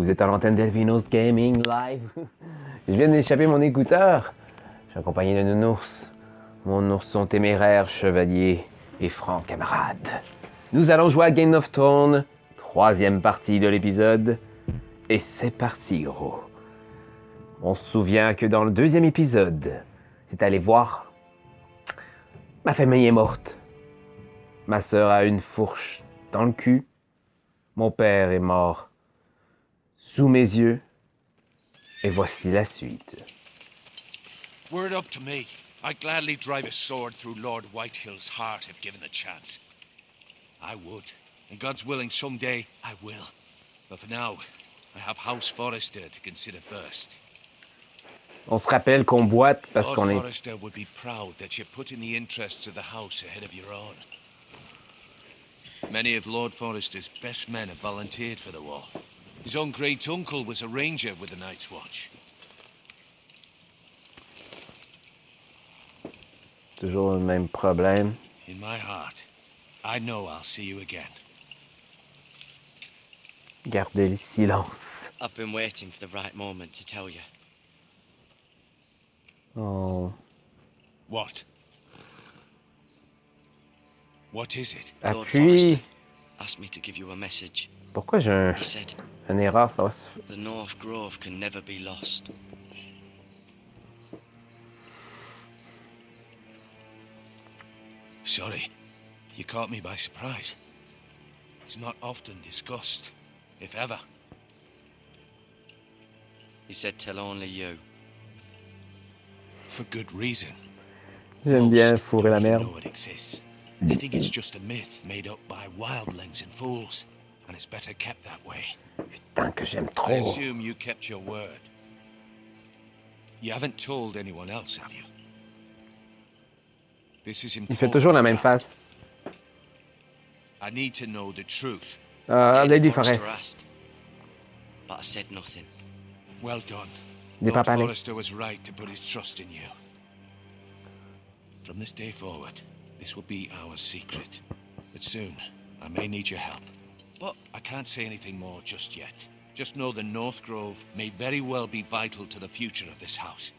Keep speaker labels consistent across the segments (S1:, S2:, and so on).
S1: Vous êtes à l'antenne d'Elvino's Gaming Live. Je viens d'échapper mon écouteur. Je suis accompagné de Nounours, mon ourson téméraire, chevalier et franc camarade. Nous allons jouer à Game of Thrones, 3e partie de l'épisode. Et c'est parti, gros. On se souvient que dans le 2e épisode, c'est allé voir. Ma famille est morte. Ma sœur a une fourche dans le cul. Mon père est mort sous mes yeux. Et voici la suite.
S2: Word up to me. I'd gladly drive a sword through Lord Whitehill's heart if given the chance. I would. And God's willing, someday I will. But for now, I have House Forrester to consider first.
S1: On se rappelle qu'on boite parce
S2: Lord
S1: qu'on est...
S2: Forrester would be proud that you put in the interests of the house ahead of your own. Many of Lord Forrester's best men have volunteered for the war. His own great uncle was a ranger with the Night's Watch.
S1: Toujours le même problème.
S2: In my heart, I know I'll see you again.
S1: Gardez le silence.
S3: I've been waiting for the right moment to tell you.
S1: Oh.
S2: What? What is it?
S3: Lord
S1: Appuie.
S3: Forrester asked me to give you a message.
S1: Pourquoi j'ai
S3: He said,
S1: une erreur? Ça va se...
S3: the North Grove can never be lost.
S2: Sorry, you caught me by surprise. It's not often discussed, if ever.
S3: He said, tell only you.
S2: For good reason.
S1: J'aime bien
S2: Most
S1: fourrer la
S2: don't even
S1: merde.
S2: know it exists. They think it's just a myth made up by wildlings and fools, and it's better kept that way.
S1: Putain que j'aime
S2: I
S1: trop.
S2: assume you kept your word. You haven't told anyone else, have you? This is
S1: Il
S2: important.
S1: fait toujours la même
S2: Dad.
S1: face.
S2: I need to know the truth.
S1: Lady
S3: Forrester
S1: Forrest.
S3: asked, but I said nothing.
S2: Well done.
S1: Il n'est pas
S2: Lord
S1: parlé.
S2: Forrester was right to put his trust in you. From this day forward, this will be our secret. But soon, I may need your help. But I can't say anything more just yet. Just know the North Grove may very well be vital to the future of this house.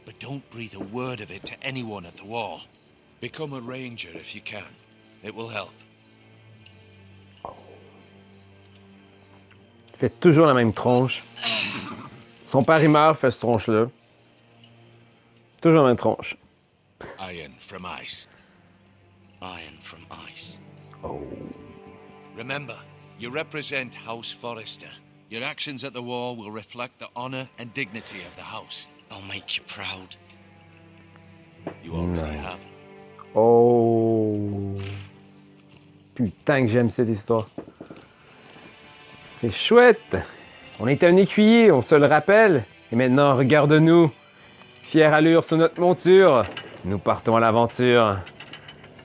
S2: But don't breathe a word of it to anyone at the wall. Become a ranger if you can. It will help.
S1: Il fait toujours la même tronche. Son père il meurt, fait cette tronche-là. Toujours la même tronche.
S2: Iron from ice.
S3: Iron from ice.
S1: Oh.
S2: Remember, you represent House Forrester. Your actions at the wall will reflect the honor and dignity of the house.
S3: I'll make you proud.
S2: You already
S1: Nice.
S2: have.
S1: Oh. Putain que j'aime cette histoire. C'est chouette. On était un écuyer, on se le rappelle. Et maintenant, regarde-nous. Fière allure sur notre monture. Nous partons à l'aventure.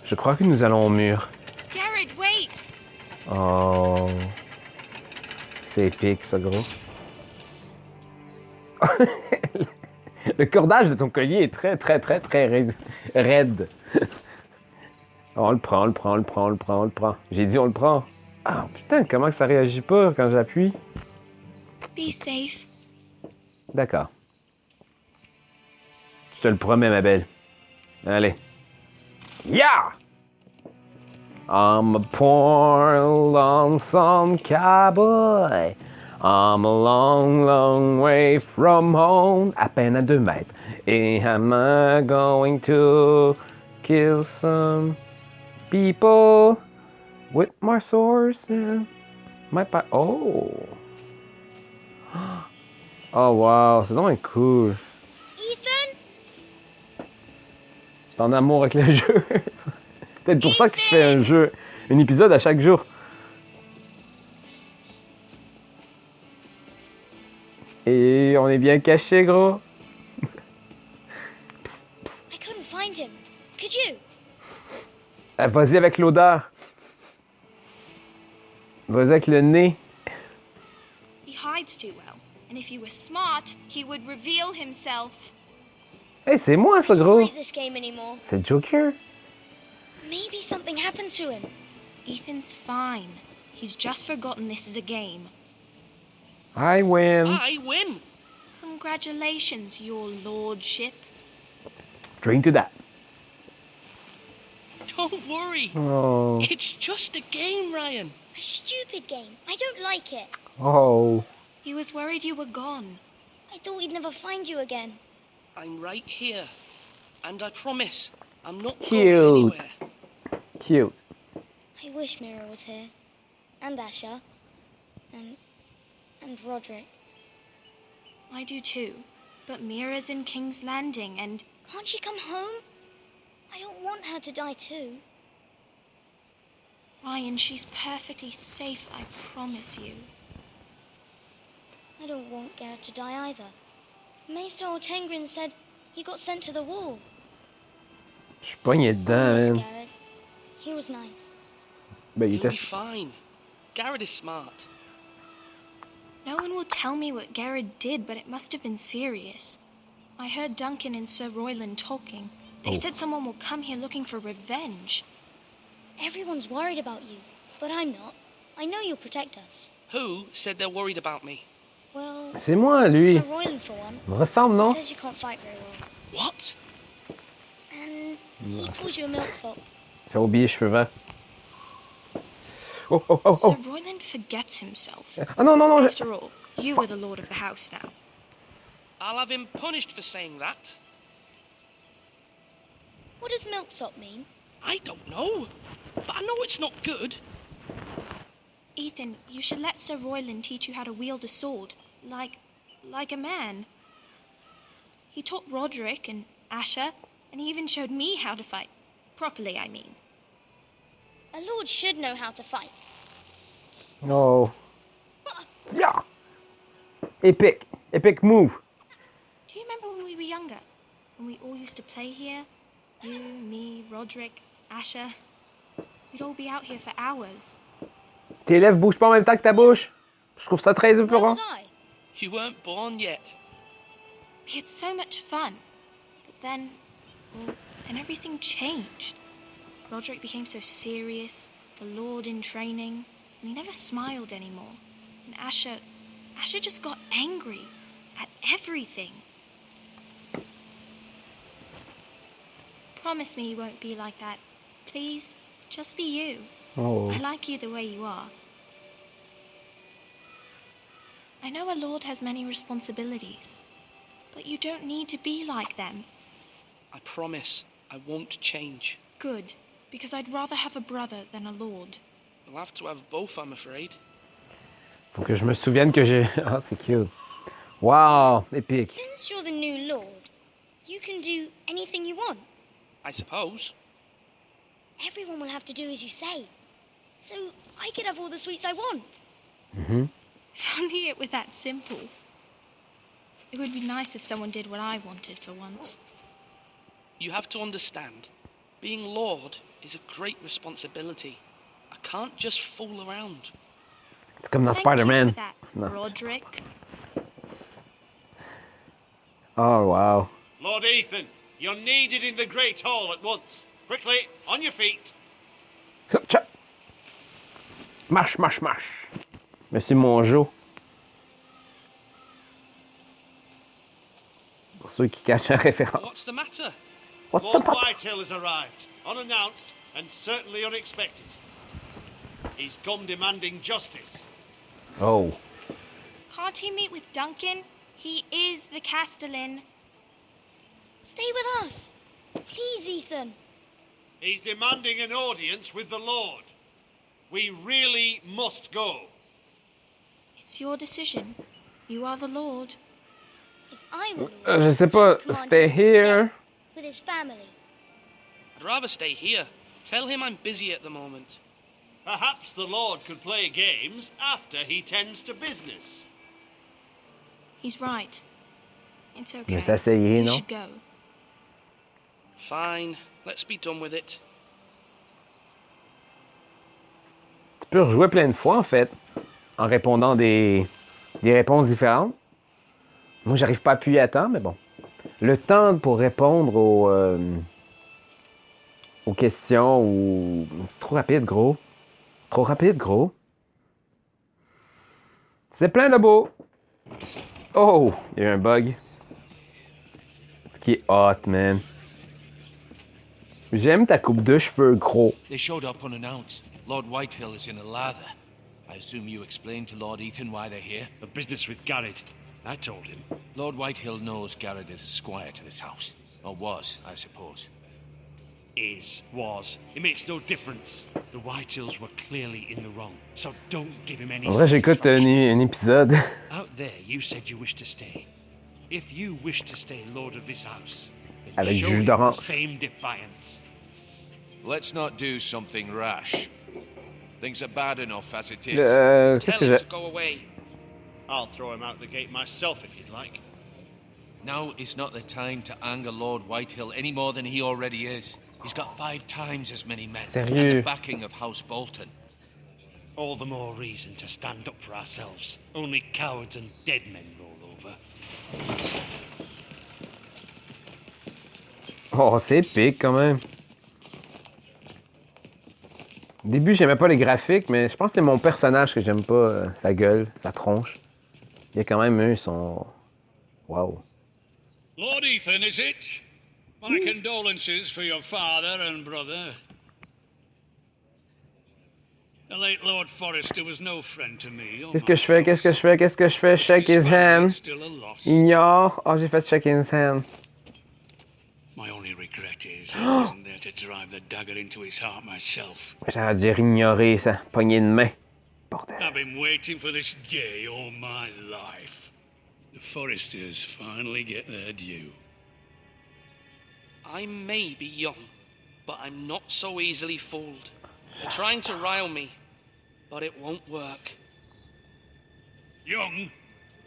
S1: Je crois que nous allons au mur.
S4: Garrett, wait!
S1: Oh. C'est épique, ça, gros. Le cordage de ton collier est très raide. On le prend, on le prend, on le prend, on le prend, on le prend. J'ai dit on le prend. Ah, putain, comment que ça réagit pas quand j'appuie?
S4: Be safe.
S1: D'accord. Je te le promets, ma belle. Allez. Yeah! I'm a poor, lonesome cowboy. I'm a long way from home. À peine à 2 mètres. Et I'm going to kill some people with my swords and my Oh! Oh wow, c'est vraiment cool.
S4: Ethan?
S1: C'est en amour avec le jeu. Peut-être pour ça que je fais un épisode à chaque jour. Et on est bien caché, gros.
S4: I couldn't find him. Could you?
S1: Vas-y avec l'odeur. Vas-y avec le nez.
S4: He hides too well. And if he were smart, he would reveal himself.
S1: Hey, c'est moi ça,
S4: I don't
S1: gros.
S4: like this game anymore.
S1: C'est le Joker.
S4: Maybe something happened to him. Ethan's fine. He's just forgotten this is a game.
S1: I win.
S5: I win!
S4: Congratulations, your lordship.
S1: Drink to that.
S5: Don't worry.
S1: Oh.
S5: It's just a game, Ryan.
S6: A stupid game. I don't like it.
S1: Oh.
S4: He was worried you were gone.
S6: I thought we'd never find you again.
S5: I'm right here. And I promise, I'm not
S1: Cute.
S5: going anywhere.
S1: Cute.
S6: I wish Mira was here. And Asher. And Roderick.
S4: I do too. But Mira's in King's Landing and...
S6: Can't she come home? I don't want her to die too.
S4: Ryan, she's perfectly safe, I promise you.
S6: I don't want Garrett to die either. Maester Ortengrin said he got sent to the wall.
S1: Je suis pogné dedans,
S6: Miss
S1: man.
S6: Garrett. He was nice.
S1: Ben, il
S5: He'll be
S1: était...
S5: fine. Garrett is smart.
S4: No one will tell me what Garrett did, but it must have been serious. I heard Duncan and Sir Royland talking. They said someone will come here looking for revenge.
S6: Everyone's worried about you, but I'm not. I know you'll protect us.
S5: Who said they're worried about me?
S6: Well,
S1: C'est moi, lui.
S6: Sir Royland for one.
S1: Il me ressemble, non?
S6: Says you can't fight very well.
S5: What?
S6: And he calls you a milksop.
S1: J'ai oublié les cheveux verts. Oh, oh, oh,
S4: Sir
S1: oh.
S4: Royland forgets himself.
S1: Ah non, non, non.
S4: After all, you are the lord of the house now.
S5: I'll have him punished for saying that.
S6: What does milksop mean?
S5: I don't know. But I know it's not good.
S4: Ethan, you should let Sir Royland teach you how to wield a sword. Like a man. He taught Roderick and Asher, and he even showed me how to fight. Properly, I mean.
S6: A lord should know how to fight.
S1: Oh. Yeah. Epic. Epic move.
S4: Do you remember when we were younger? When we all used to play here? You, me, Roderick, Asher. We'd all be out here for hours.
S1: Tes lèvres bougent pas en même temps que ta bouche. Je trouve ça très
S6: Where
S1: épeurant.
S6: was I?
S5: You weren't born yet.
S4: We had so much fun. But then everything changed. Roderick became so serious, the lord in training, and he never smiled anymore. And Asher just got angry at everything. Promise me you won't be like that. Please, just be you.
S1: Oh.
S4: I like you the way you are. I know a lord has many responsibilities, but you don't need to be like them.
S5: I promise I won't change.
S4: Good, because I'd rather have a brother than a lord.
S5: We'll have to have both, I'm afraid.
S1: Faut que je me souvienne que j'ai... Ah, c'est cute. Wow, épique.
S6: Since you're the new lord, you can do anything you want.
S5: I suppose.
S6: Everyone will have to do as you say. So I could have all the sweets I want.
S1: Mhm.
S4: If only it were that simple. It would be nice if someone did what I wanted for once.
S5: You have to understand, being Lord is a great responsibility. I can't just fool around.
S1: C'est comme dans
S4: Thank you
S1: Spider-Man.
S4: for that,
S1: No.
S4: Roderick.
S1: Oh, wow.
S2: Lord Ethan, you're needed in the Great Hall at once. Quickly, on your feet.
S1: Tcha. Marche, marche, marche. Monsieur Mongeau. Pour ceux qui cachent la référence.
S5: What's the matter?
S1: What the
S2: Lord
S1: fuck?
S2: Whitehill has arrived, unannounced and certainly unexpected. He's come demanding justice.
S1: Oh.
S4: Can't he meet with Duncan? He is the Castellan.
S6: Stay with us. Please, Ethan.
S2: He's demanding an audience with the Lord. We really must go.
S4: It's your decision. You are the Lord.
S6: If I were lord,
S1: Je sais pas.
S6: I'd command
S1: Stay
S6: him to
S1: here.
S6: stay with his family.
S5: I'd rather stay here. Tell him I'm busy at the moment.
S2: Perhaps the Lord could play games after he tends to business.
S4: He's right. It's
S1: Je
S4: okay.
S1: vais s'essayer,
S4: You
S1: non?
S4: should go.
S5: Fine, let's be done with it.
S1: Tu peux rejouer plein de fois, en fait, en répondant des réponses différentes. Moi, j'arrive pas à appuyer à temps, mais bon. Le temps pour répondre aux questions ou... Trop rapide, gros. Trop rapide, gros. C'est plein de beau. Oh, il y a eu un bug. Ce qui est hot, man. J'aime ta coupe de cheveux gros.
S2: They showed up unannounced. Lord Whitehill is in a lather. I assume you explained to Lord Ethan why they're here?
S7: A business with Garrett. I told him.
S2: Lord Whitehill knows Garrett is a squire to this house. Or was, I suppose.
S7: Was. It makes no difference. The Whitehills were clearly in the wrong. So don't give him any
S1: En vrai, j'écoute un épisode.
S7: Out there, you said you wish to stay. If you wish to stay lord of this house, then
S1: Avec
S7: show
S1: jus
S7: him the
S1: d'orange.
S7: same defiance.
S2: Let's not do something rash. Things are bad enough as it is.
S1: Qu'est-ce
S5: Tell
S1: que
S5: him
S1: j'ai?
S5: to go away.
S7: I'll throw him out the gate myself if you'd like.
S2: Now is not the time to anger Lord Whitehill any more than he already is. He's got 5 times as many men. And the
S1: Sérieux?
S2: backing of House Bolton.
S7: All the more reason to stand up for ourselves. Only cowards and dead men roll over.
S1: Oh, c'est épique quand même. Au début, j'aimais pas les graphiques, mais je pense que c'est mon personnage que j'aime pas. Sa gueule, sa tronche. Il y a quand même eu son. Wow.
S8: Lord Ethan, is it? My condolences for your father and brother. The late Lord Forrester was no friend to me.
S1: Qu'est-ce que je fais? Qu'est-ce que je fais? Qu'est-ce que je fais? Shake his hand.
S8: Still a loss.
S1: Ignore. Oh, j'ai fait shake his hand.
S8: My only regret is I wasn't there to drive the dagger into his heart myself.
S1: J'aurais dû ignorer ça. Poignée de main. Bordel.
S8: I've been waiting for this day all my life. The Forresters finally get their due.
S5: I may be young, but I'm not so easily fooled. They're trying to rile me, but it won't work.
S8: Young?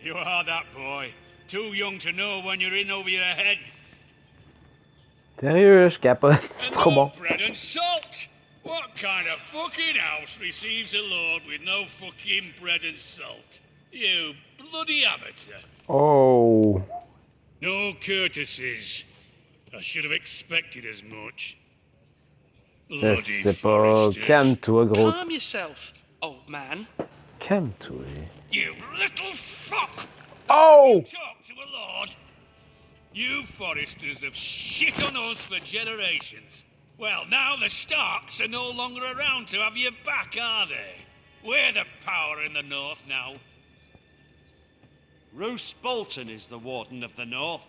S8: You are that boy. Too young to know when you're in over your head.
S1: Sérieux, je capote. C'est
S8: And
S1: trop
S8: no
S1: bon.
S8: bread and salt! What kind of fucking house receives a lord with no fucking bread and salt? You bloody amateur.
S1: Oh.
S8: No courtesies. I should have expected as much.
S1: Je
S8: Bloody
S1: sais pas.
S8: Forresters.
S1: Calme-toi, gros.
S5: Calm yourself, old man.
S1: Calme-toi.
S8: You little fuck!
S1: Oh!
S8: Talk to a lord? You Forresters have shit on us for generations. Well, now the Starks are no longer around to have your back, are they? We're the power in the north now.
S7: Roose Bolton is the warden of the north.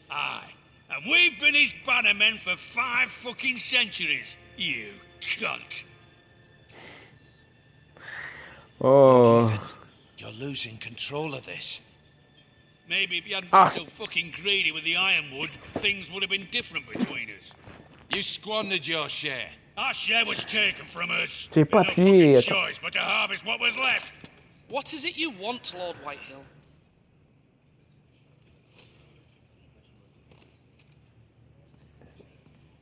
S8: Aye. And we've been his bannermen for 5 fucking centuries. You cunt.
S1: Oh.
S2: Ethan, you're losing control of this.
S8: Maybe if you hadn't
S1: Ah.
S8: been so fucking greedy with the ironwood, things would have been different between us.
S2: You squandered your share.
S8: Our share was taken from us.
S1: J'ai pas
S8: No
S1: appuyé,
S8: fucking
S1: attends.
S8: choice but to harvest what was left.
S5: What is it you want, Lord Whitehill?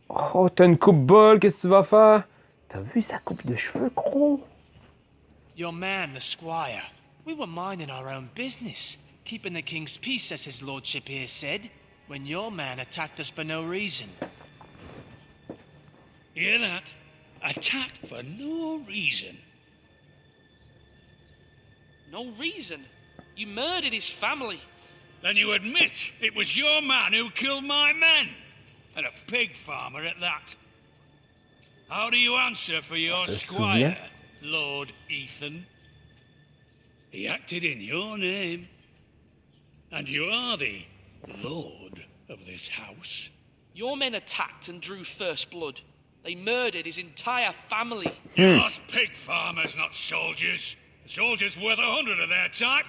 S1: Oh, t'as une coupe bol, qu'est-ce que tu vas faire? T'as vu sa coupe de cheveux, gros?
S9: Your man, the squire. We were minding our own business, keeping the king's peace, as his lordship here said, when your man attacked us for no reason.
S8: Hear that? Attacked for no reason.
S5: No reason. You murdered his family.
S8: Then you admit it was your man who killed my men, and a pig farmer at that. How do you answer for your
S1: Se
S8: squire,
S1: souvient?
S8: Lord Ethan? He acted in your name, and you are the lord of this house.
S5: Your men attacked and drew first blood. They murdered his entire family.
S8: You lost pig farmers, not soldiers. Soldiers worth 100 of their type.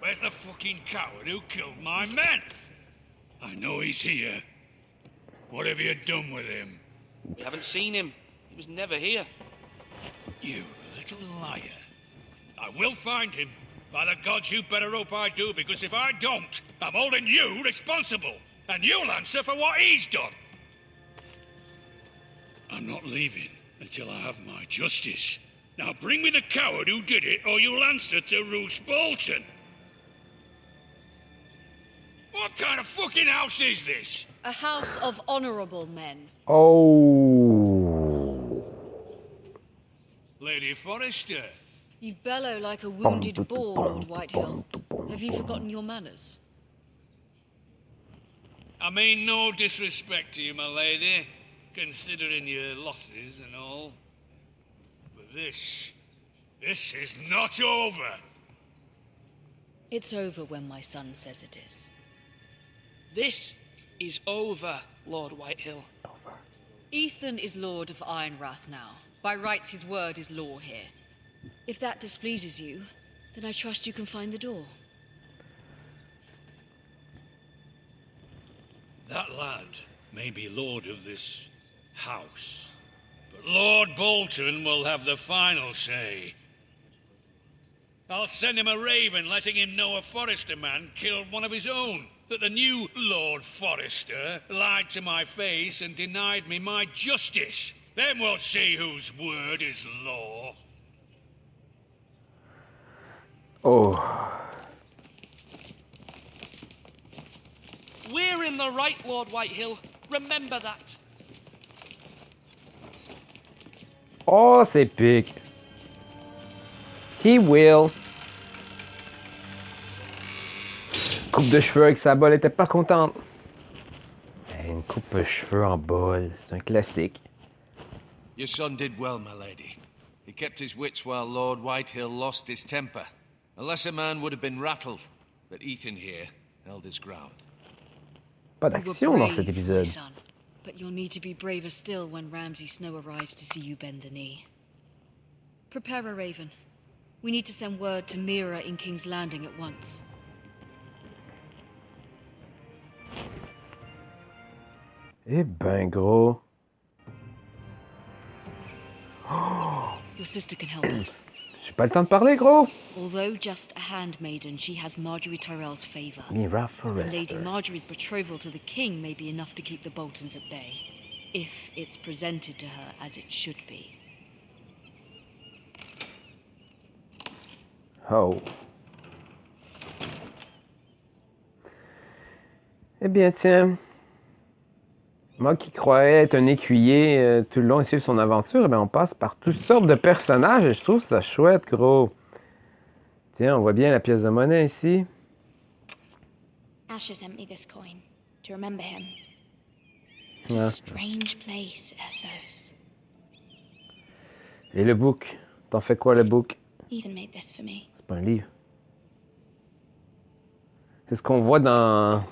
S8: Where's the fucking coward who killed my men? I know he's here. What have you done with him?
S5: We haven't seen him. He was never here.
S8: You little liar. I will find him. By the gods, you better hope I do, because if I don't, I'm holding you responsible. And you'll answer for what he's done. I'm not leaving until I have my justice. Now bring me the coward who did it, or you'll answer to Roose Bolton. What kind of fucking house is this?
S10: A house of honorable men.
S1: Oh.
S8: Lady Forrester,
S10: You bellow like a wounded boar, Lord Whitehill. Have you forgotten your manners?
S8: I mean no disrespect to you, my lady, considering your losses and all. But this is not over.
S10: It's over when my son says it is.
S5: This is over, Lord Whitehill.
S10: Ethan is Lord of Ironrath now. By rights, his word is law here. If that displeases you, then I trust you can find the door.
S8: That lad may be lord of this house, but Lord Bolton will have the final say. I'll send him a raven letting him know a Forrester man killed one of his own. That the new Lord Forrester lied to my face and denied me my justice. Then we'll see whose word is law.
S1: Oh.
S5: We're in the right, Lord Whitehill. Remember that.
S1: Oh, c'est pique. He will. Coupe de cheveux avec sa bolle, elle était pas contente. Une coupe de cheveux en bolle, c'est un classique.
S2: Your son did well, my lady. He kept his wits while Lord Whitehill lost his temper. A lesser man would have been rattled, but Ethan here held his ground.
S1: Pas d'action dans cet épisode.
S10: Son, but you'll need to be braver still when Ramsay Snow arrives to see you bend the knee. Prepare a raven. We need to send word to Mira in King's Landing at once.
S1: Eh ben gros.
S10: Your sister can help us.
S1: J'ai pas le temps de parler, gros.
S10: Although just a handmaiden, she has Marjorie Tyrell's favor.
S1: Mira
S10: Lady
S1: Forrester.
S10: Marjorie's betrothal to the king may be enough to keep the Boltons at bay, if it's presented to her as it should be.
S1: Oh. Eh bien, tiens. Moi qui croyais être un écuyer tout le long et suivre son aventure, eh bien, on passe par toutes sortes de personnages et je trouve ça chouette, gros. Tiens, on voit bien la pièce de monnaie ici.
S4: Asher sent me this coin to remember him. What
S1: Yeah.
S4: a strange place, Essos.
S1: Et le book. T'en fais quoi, le book?
S4: Ethan made this for me.
S1: C'est pas un livre. C'est ce qu'on voit dans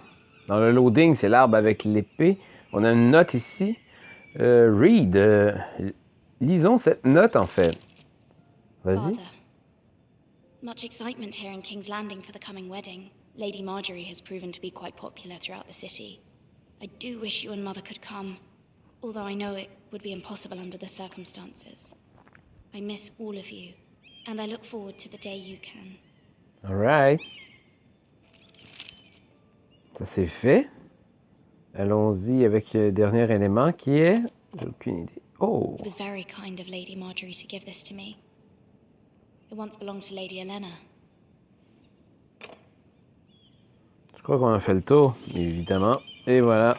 S1: le loading, c'est l'arbre avec l'épée. On a une note ici. Read. Lisons cette note, en fait. Vas-y.
S4: Father, much excitement here in King's Landing for the coming wedding. Lady Marjorie has proven to be quite popular throughout the city. I do wish you and Mother could come, although I know it would be impossible under the circumstances. I miss all of you, and I look forward to the day you can.
S1: Alright. Ça c'est fait. Allons-y avec le dernier élément qui est... J'ai aucune idée. Oh!
S4: It was very kind of Lady Marjorie to give this to me. It once belonged to Lady Helena.
S1: Je crois qu'on a fait le tour, évidemment. Et voilà.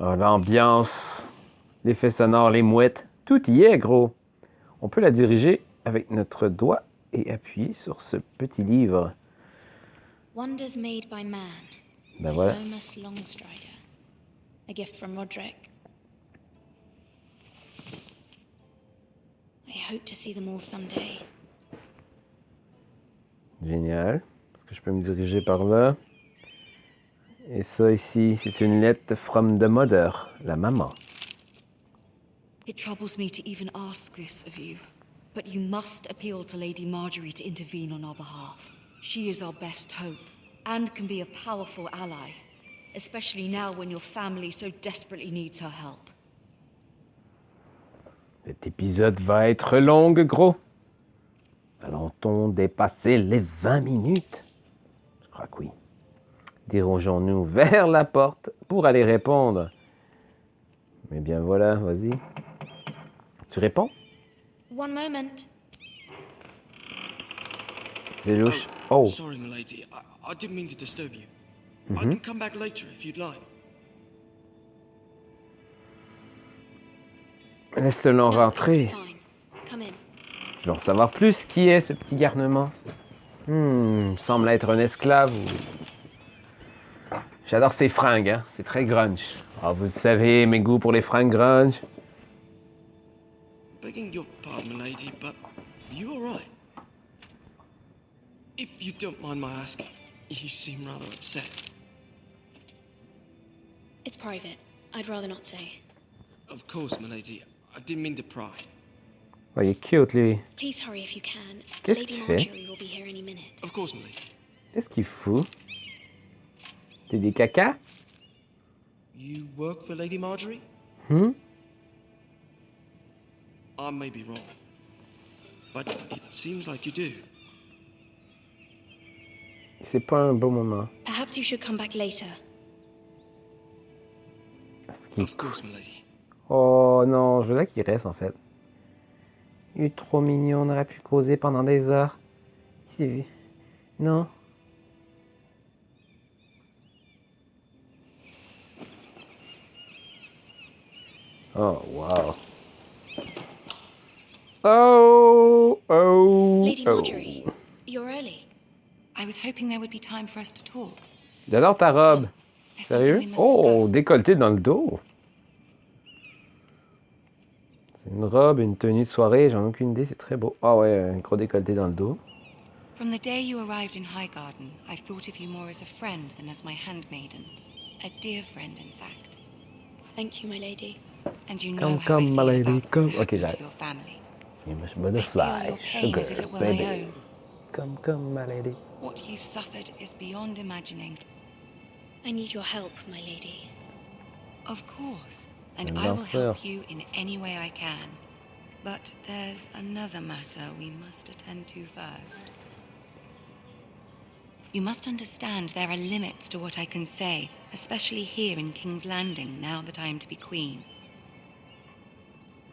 S1: Oh, l'ambiance, l'effet sonore, les mouettes, tout y est, gros. On peut la diriger avec notre doigt et appuyer sur ce petit livre.
S4: Wonders made by man.
S1: Ben
S4: by
S1: voilà.
S4: Lomas Longstrider. A gift from Roderick. I hope to see them all someday.
S1: Génial. Est-ce que je peux me diriger par là? Et ça ici, c'est une lettre from the mother, la maman.
S10: It troubles me to even ask this of you, but you must appeal to Lady Marjorie to intervene on our behalf. She is our best hope, and can be a powerful ally, especially now when your family so desperately needs her help.
S1: Cet épisode va être long, gros. Allons-on dépasser les 20 minutes? Je crois que oui. Dirigeons-nous vers la porte pour aller répondre. Mais bien voilà, vas-y. Tu réponds?
S4: One moment.
S1: C'est louche. Oh.
S3: Sorry, milady. I didn't mean to disturb you. I can come back later if you'd like.
S1: Laisse-le
S4: No,
S1: rentrer.
S4: it's fine. Come in.
S1: Je veux en savoir plus. Qui est ce petit garnement? Semble être un esclave ou... J'adore ces fringues, hein. C'est très grunge. Ah, vous savez, mes goûts pour les fringues grunge.
S3: Begging your pardon, milady, but you alright? If you don't mind my asking, you seem rather upset.
S4: It's private. I'd rather not say.
S3: Of course, milady. I didn't mean to pry.
S1: Oh, il est cute, lui.
S4: Please hurry if you can.
S1: Qu'est-ce
S4: Lady
S1: qu'il fait?
S4: Marjorie will be here any minute.
S3: Of course, milady.
S1: Qu'est-ce qu'il fout? T'es des caca?
S3: You work for Lady Marjorie? I may be wrong, but it seems like you do.
S1: C'est pas un beau moment.
S4: Perhaps you should come back later.
S3: Of course, milady.
S1: Oh non, je voulais qu'il reste en fait. Il est trop mignon, on aurait pu causer pendant des heures. Non. Oh, wow.
S4: Lady Marjorie, you're early.
S10: I was hoping there would be time for us to talk.
S1: J'adore ta robe.
S10: There's
S1: Sérieux?
S10: something we must
S1: Oh,
S10: discuss.
S1: décolleté dans le dos. C'est une robe, une tenue de soirée, j'en ai aucune idée, c'est très beau. Ah ouais, un gros décolleté dans le dos.
S10: From the day you arrived in Highgarden, I've thought of you more as a friend than as my handmaiden. A dear friend, in fact.
S4: Thank you, my lady.
S10: And you know
S1: Come,
S10: how I
S1: come,
S10: feel
S1: my lady,
S10: about
S1: come.
S10: what's
S1: Okay,
S10: happened
S1: that.
S10: to your family.
S1: You must
S10: I
S1: butterfly,
S10: feel your pain as if
S1: sugar,
S10: it were
S1: baby.
S10: my own.
S1: Come, come, my lady.
S10: What you've suffered is beyond imagining.
S4: I need your help, my lady.
S10: Of course, and
S1: Bien
S10: I will
S1: sûr.
S10: help you in any way I can. But there's another matter we must attend to first. You must understand there are limits to what I can say, especially here in King's Landing, now that I am to be queen.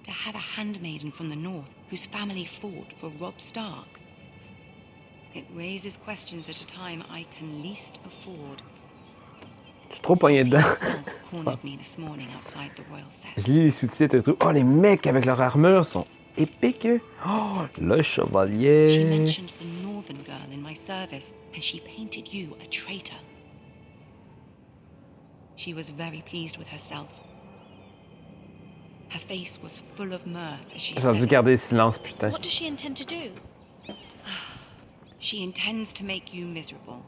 S10: To have a handmaiden from the north whose family fought for Robb Stark. It raises questions at a time I can least afford.
S1: Je suis trop pogné
S10: Cersei
S1: dedans.
S10: herself cornered me this morning outside the royal set.
S1: Je lis les sous-titres et tout. Oh, les mecs avec leur armure sont épiques. Oh, le
S10: She
S1: chevalier.
S10: mentioned the northern girl in my service, and she painted you a traitor. She was very pleased with herself. Her face was full of mirth as she
S1: J'ai
S10: said
S1: dû
S10: it.
S1: garder le silence, putain.
S4: What does she intend to do?
S10: She intends to make you miserable,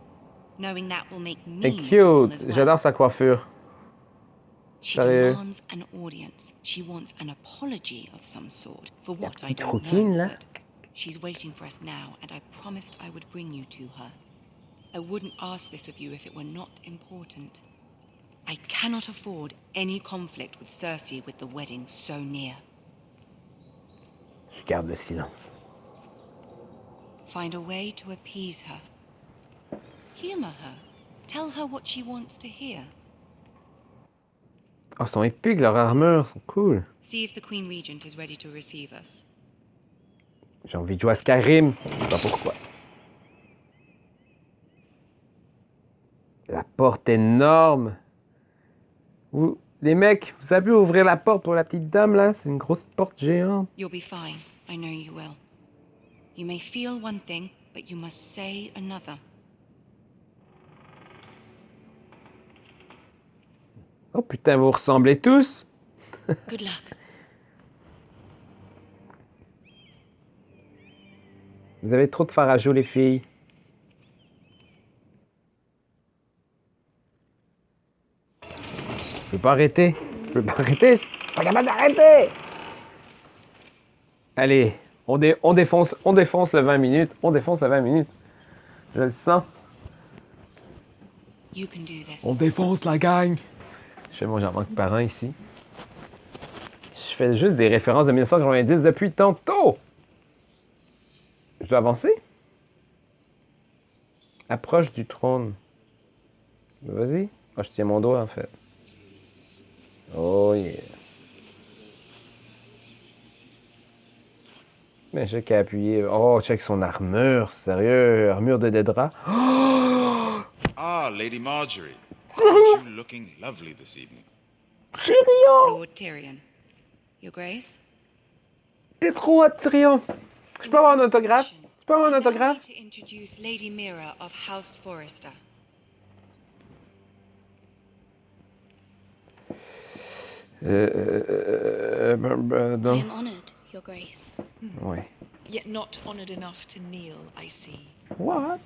S10: knowing that will make me
S1: C'est
S10: miserable as
S1: cute.
S10: well.
S1: J'adore sa coiffure.
S10: She
S1: Sérieux.
S10: demands an audience. She wants an apology of some sort for what I
S1: petite
S10: don't
S1: rouquine,
S10: know,
S1: là.
S10: but she's waiting for us now, and I promised I would bring you to her. I wouldn't ask this of you if it were not important. I cannot afford any conflict with Cersei with the wedding so near.
S1: Je garde le silence.
S10: Find a way to appease her. Humor her. Tell her what she wants to hear.
S1: Oh, ils sont épiques, leurs armures sont cool.
S10: See if the Queen Regent is ready to receive us.
S1: J'ai envie de jouer à Skyrim. Je sais pas pourquoi. La porte énorme. Vous, les mecs, vous savez ouvrir la porte pour la petite dame là? C'est une grosse porte géante.
S10: You'll be fine. I know you will. You may feel one thing, but you must say another.
S1: Oh putain, vous ressemblez tous.
S4: Good luck.
S1: Vous avez trop de farajou, les filles. Je peux pas arrêter. Je peux pas arrêter. Je suis pas capable d'arrêter. Allez, on défonce le 20 minutes. On défonce le 20 minutes. Je le sens.
S10: You can do this.
S1: On défonce la gang. Je fais mon j'en manque parent ici. Je fais juste des références de 1990 depuis tantôt. Je dois avancer? Approche du trône. Vas-y. Ah, je tiens mon doigt en fait. Oh yeah. Mais j'ai qu'à appuyer. Oh, check son armure. Sérieux, armure de Dedra. Oh!
S11: Ah, Lady Marjorie. Aren't you looking lovely this evening?
S1: Tyrion!
S10: Lord Tyrion. Your Grace?
S1: T'es trop hot, Tyrion. Je peux avoir un autographe? Je peux avoir un autographe?
S10: To introduce Lady Mira of House Forrester.
S4: I
S1: Non.
S4: am honored, Your Grace.
S1: Ouais.
S12: Yet not honored enough to kneel, I see.
S1: What?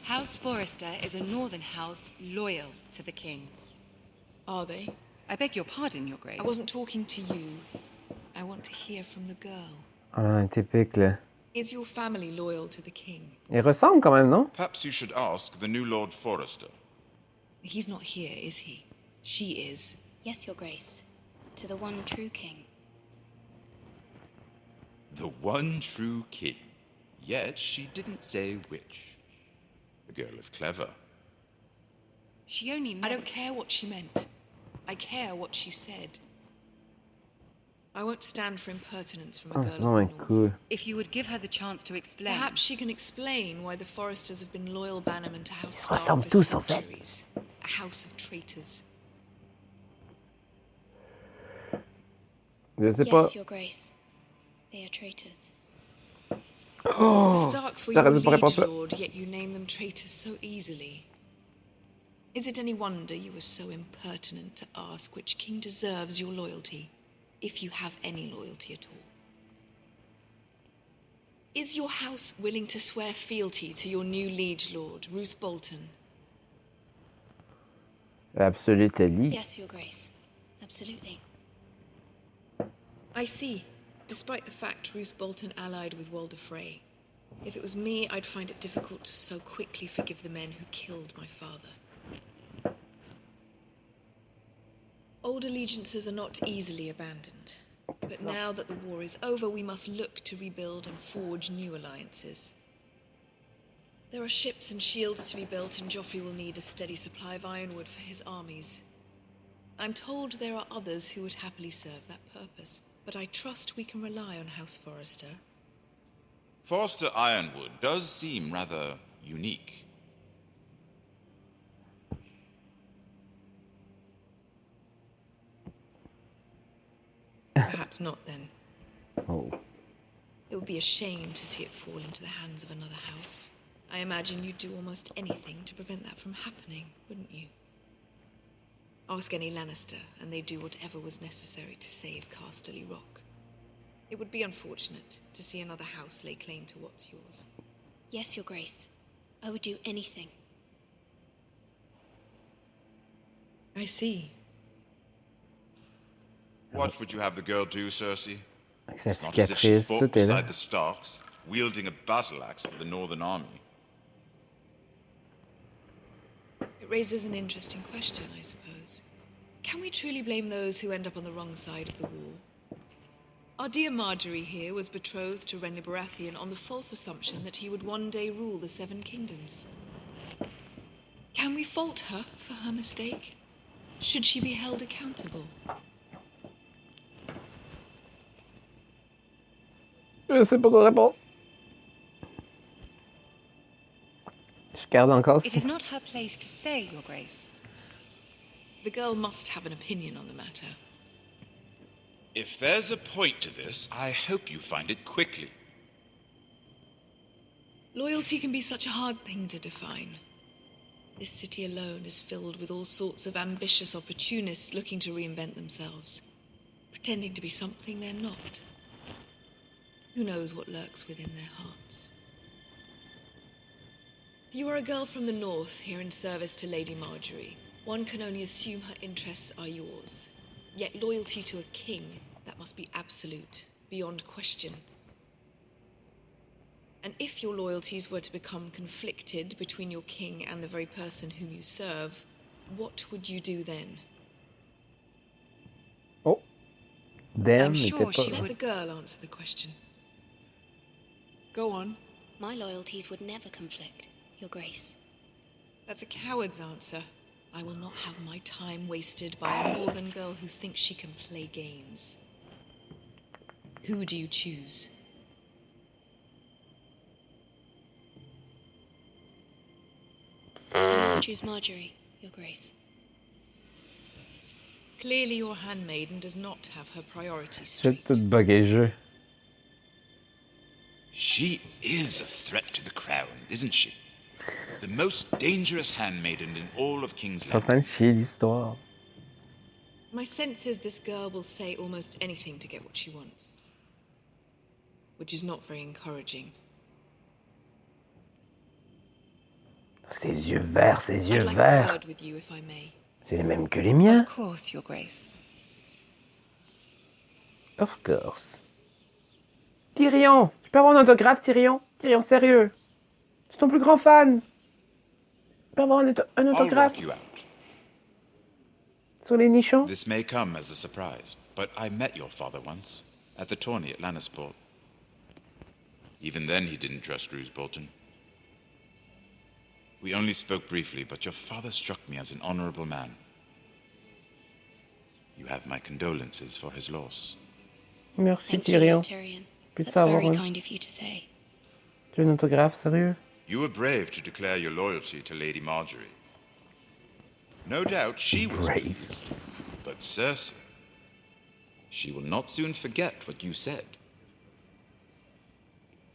S10: House Forrester is a northern house loyal to the king.
S12: Are they?
S10: I beg your pardon, Your Grace.
S12: I wasn't talking to you. I want to hear from the girl.
S1: Ah, typique, là.
S12: Is your family loyal to the king?
S1: Il ressemble quand même, non?
S11: Perhaps you should ask the new Lord Forrester.
S12: He's not here, is he? She is.
S4: Yes, Your Grace. To the one true king.
S11: The one true king. Yet she didn't say which. The girl is clever.
S10: She only meant...
S12: I don't care what she meant. I care what she said. I won't stand for impertinence from a
S1: Ah,
S12: girl
S1: c'est
S12: of the
S1: vraiment
S12: North.
S1: cool.
S10: If you would give her the chance to explain...
S12: Perhaps she can explain why the Forresters have been loyal bannermen to House
S1: Ils
S12: Stark
S1: ressemblent
S12: for
S1: tous, en fait.
S12: centuries. A house of traitors.
S1: Je sais pas.
S4: Yes, Your Grace. They are traitors.
S1: Oh!
S12: The Starks were
S1: T'aurais
S12: your
S1: dû pas répondre
S12: liege
S1: ça.
S12: lord, yet you name them traitors so easily. Is it any wonder you were so impertinent to ask which king deserves your loyalty, if you have any loyalty at all? Is your house willing to swear fealty to your new liege lord, Roose Bolton?
S1: Absolutely.
S4: Yes, Your Grace. Absolutely.
S12: I see. Despite the fact Roose Bolton allied with Walder Frey. If it was me, I'd find it difficult to so quickly forgive the men who killed my father. Old allegiances are not easily abandoned. But now that the war is over, we must look to rebuild and forge new alliances. There are ships and shields to be built, and Joffrey will need a steady supply of ironwood for his armies. I'm told there are others who would happily serve that purpose, but I trust we can rely on House Forrester.
S11: Forrester Ironwood does seem rather unique.
S12: Perhaps not, then.
S1: Oh.
S12: It would be a shame to see it fall into the hands of another house. I imagine you'd do almost anything to prevent that from happening, wouldn't you? Ask any Lannister, and they'd do whatever was necessary to save Casterly Rock. It would be unfortunate to see another house lay claim to what's yours.
S4: Yes, Your Grace. I would do anything.
S12: I see.
S11: What would you have the girl do, Cersei?
S1: Avec sa
S11: It's not as if she
S1: cicatrice,
S11: fought
S1: tout est là.
S11: beside the Starks, wielding a battle axe for the Northern Army.
S12: It raises an interesting question, I suppose. Can we truly blame those who end up on the wrong side of the war? Our dear Marjorie here was betrothed to Renly Baratheon on the false assumption that he would one day rule the Seven Kingdoms. Can we fault her for her mistake? Should she be held accountable?
S1: Je sais pas quoi répondre. Je garde encore.
S10: It is not her place to say, Your Grace.
S12: The girl must have an opinion on the matter.
S11: If there's a point to this, I hope you find it quickly.
S12: Loyalty can be such a hard thing to define. This city alone is filled with all sorts of ambitious opportunists looking to reinvent themselves, pretending to be something they're not. Who knows what lurks within their hearts? You are a girl from the north, here in service to Lady Marjorie. One can only assume her interests are yours. Yet loyalty to a king, that must be absolute, beyond question. And if your loyalties were to become conflicted between your king and the very person whom you serve, what would you do then?
S1: Oh. Damn,
S10: I'm
S1: il
S10: sure
S1: était
S10: she
S1: pas...
S12: Let the girl answer the question. Go on.
S4: My loyalties would never conflict, Your Grace.
S12: That's a coward's answer. I will not have my time wasted by a northern girl who thinks she can play games. Who do you choose?
S4: I must choose Marjorie, Your Grace.
S12: Clearly your handmaiden does not have her priorities
S1: J'ai
S12: straight.
S1: tout bugué le jeu.
S11: She is a threat to the crown, isn't she? The most dangerous handmaiden in all of King's
S1: C'est en train de chier l'histoire.
S12: My sense is this girl will say almost anything to get what she wants. Which is not very encouraging.
S1: Ses yeux verts, ses yeux
S12: I'd like a
S1: verts.
S12: word with you, if I may.
S1: C'est les mêmes que les miens.
S12: Of course, Your Grace.
S1: Of course. Tyrion! Je peux avoir un autographe, Tyrion? Tyrion, sérieux. Je suis ton plus grand fan. Je peux avoir un
S11: I'll
S1: autographe
S11: walk you out.
S1: sur les nichons?
S11: This may come as a surprise, but I met your father once, at the tourney at Lannister. Even then he didn't trust Roose Bolton. We only spoke briefly, but your father struck me as an honorable man. You have my condolences for his loss.
S1: Merci,
S4: Thank you,
S1: Tyrion.
S4: Lord Tyrion.
S1: Puis-tu
S4: That's very
S1: avoir
S4: kind of you to say.
S1: Tu veux un autographe, sérieux?
S11: You were brave to declare your loyalty to Lady Marjorie. No doubt she was
S1: Brave.
S11: pleased, but Cersei, she will not soon forget what you said.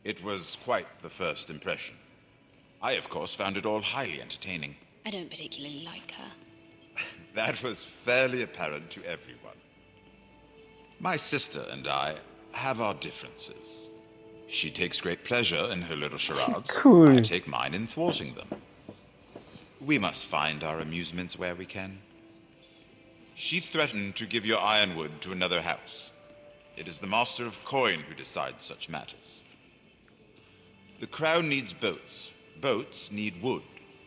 S11: It was quite the first impression. I, of course, found it all highly entertaining.
S4: I don't particularly like her.
S11: That was fairly apparent to everyone. My sister and I have our differences. She takes great pleasure in her little charades.
S1: Cool.
S11: I take mine in thwarting them. We must find our amusements where we can. She threatened to give your ironwood to another house. It is the Master of Coin who decides such matters. The crown needs boats. Boats need wood,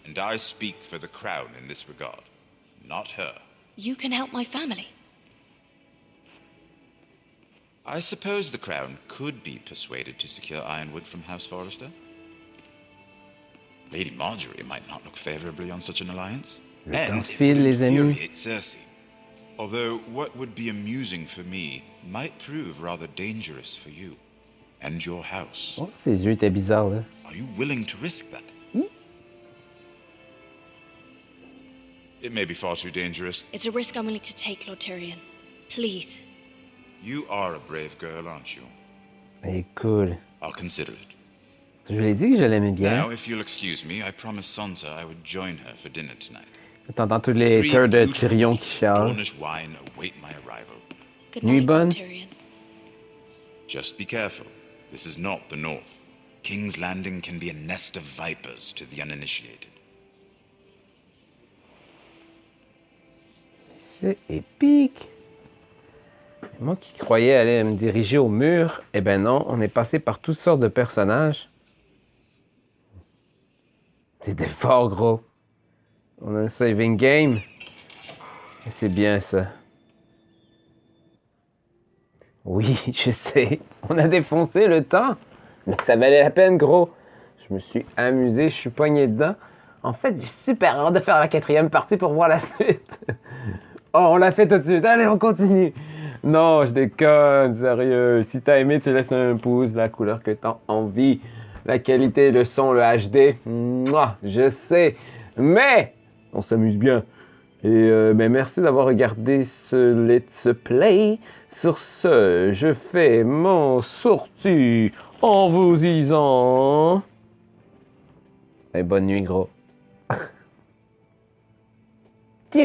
S11: and I speak for the crown in this regard, not her.
S4: You can help my family.
S11: I suppose the crown could be persuaded to secure ironwood from House Forrester. Lady Marjorie might not look favorably on such an alliance.
S1: Le temps
S11: And it
S1: file,
S11: would
S1: les amis.
S11: infuriate Cersei. Although what would be amusing for me might prove rather dangerous for you and your house.
S1: Oh, ses yeux étaient bizarres, là.
S11: Are you willing to risk that? It may be far too dangerous.
S4: It's a risk I'm willing to take, Lord Tyrion. Please.
S11: You are a brave girl, aren't you?
S1: Elle est cool.
S11: I'll consider it.
S1: Je l'ai dit que je l'aimais bien.
S11: Now, if you'll excuse me, I promised Sansa I would join her for dinner tonight.
S1: T'entends tous les haters de Tyrion qui chialent.
S11: Cornish wine await my arrival.
S4: Good
S1: Nuit
S4: night,
S1: bonne.
S4: Lord Tyrion.
S11: Just be careful. This is not the North. King's Landing can be a nest of vipers to the uninitiated.
S1: C'est épique. Moi qui croyais aller me diriger au mur, eh ben non, on est passé par toutes sortes de personnages. C'était fort gros. On a un saving game. Et c'est bien ça. Oui, je sais. On a défoncé le temps. Mais ça valait la peine, gros. Je me suis amusé, je suis poigné dedans. En fait, j'ai super hâte de faire la 4e partie pour voir la suite. Oh, on l'a fait tout de suite. Allez, on continue. Non, je déconne, sérieux. Si t'as aimé, tu laisses un pouce, la couleur que t'as envie. La qualité, le son, le HD. Mouah, je sais. Mais, on s'amuse bien. Et merci d'avoir regardé ce Let's Play. Sur ce, je fais mon sortie en vous disant... Et bonne nuit, gros.